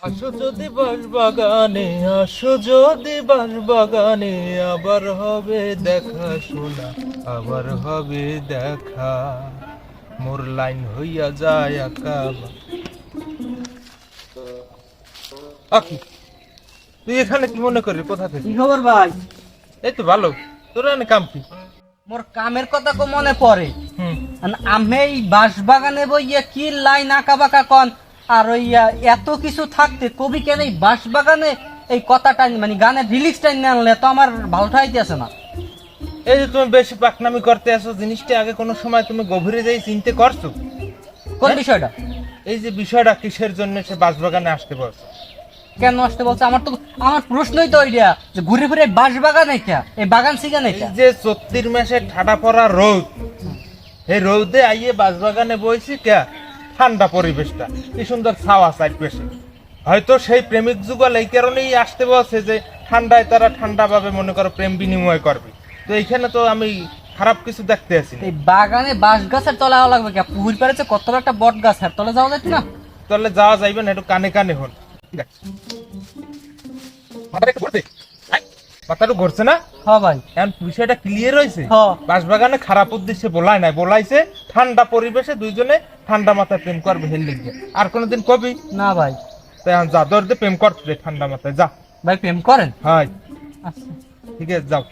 আসো যদি বাগানে, আসো যদি বাগানে, আবার হবে দেখা শোনা, আবার হবে দেখা। মোর লাইন হইয়া যায় আঁকা। আকি, তুই এখানে কি মনে করি? কোথা থেকে? কি খবর ভাই? এই তো ভালো। তোর এনে কাম কি? মোর কামের কথা কো মনে পড়ে। হুম। আমি এই বাঁশ বাগানে বইয়া কি লাইন আঁকা বাঁকা কন, আর ওইয়া এত কিছু থাকতে কবি কেন এই বাঁশ বাগানে এই কথাটা মানে গানের রিলিক্সটা নিয়ে আনলে তো আমার ভালো ঠাইতেছে না। এই যে তুমি বেশি পাকনামি করতে আসো, জিনিসটা আগে কোনো সময় তুমি গভীরে যাই চিনতে করছো? কোন হ্যাঁ? বিষয়টা? এই যে বিষয়টা কিসের জন্য সে বাগানে আসতে বলছে? কেন আসতে বলছে? আমার প্রশ্নই তো ওইটা যে ঘুরে ঘুরে বাঁশ বাগানে কে এই বাগান সিগানে এই কে? যে 34 মাসে ঠাডা পড়া রোদ, এই রোদে আইয়ে বাগানে বইছি কে? ঠান্ডা পরিবেশটা, কি সুন্দর ছাওয়া চারপাশে। হয়তো সেই প্রেমিক যুগল এই কারণেই আসতে বলছে যে ঠান্ডায় তারা ঠান্ডা ভাবে মনে করো প্রেম বিনিময় করবে। তো এইখানে তো আমি খারাপ কিছু দেখতে আছি না। এই বাগানে বাঁশ গাছের তলা যাওয়া লাগবে কে? পুকুর পাড়েছে কত বড় একটা বট গাছ, আর তলে যাওয়া যাচ্ছে না? তাহলে যাওয়া যাইবে না, একটু কানে কানে হন। ঠিক আছে, মাথাটা একটু ঘুরতে, মাথাটা ঘুরছে না? হ্যাঁ ভাই। এখন বিষয়টা ক্লিয়ার হয়েছে। হ্যাঁ। বাগানে খারাপ উদ্দেশ্যে বলাই নাই, বলাইছে ঠান্ডা পরিবেশে দুইজনে ঠান্ডা মাথায় প্রেম করবে হেল লিখবে। আর কোনোদিন কবি না ভাই। তো এখন যা দরদে প্রেম করতে ঠান্ডা মাথায় যা। ভাই প্রেম করেন? হয়, আচ্ছা। ঠিক আছে, যাও।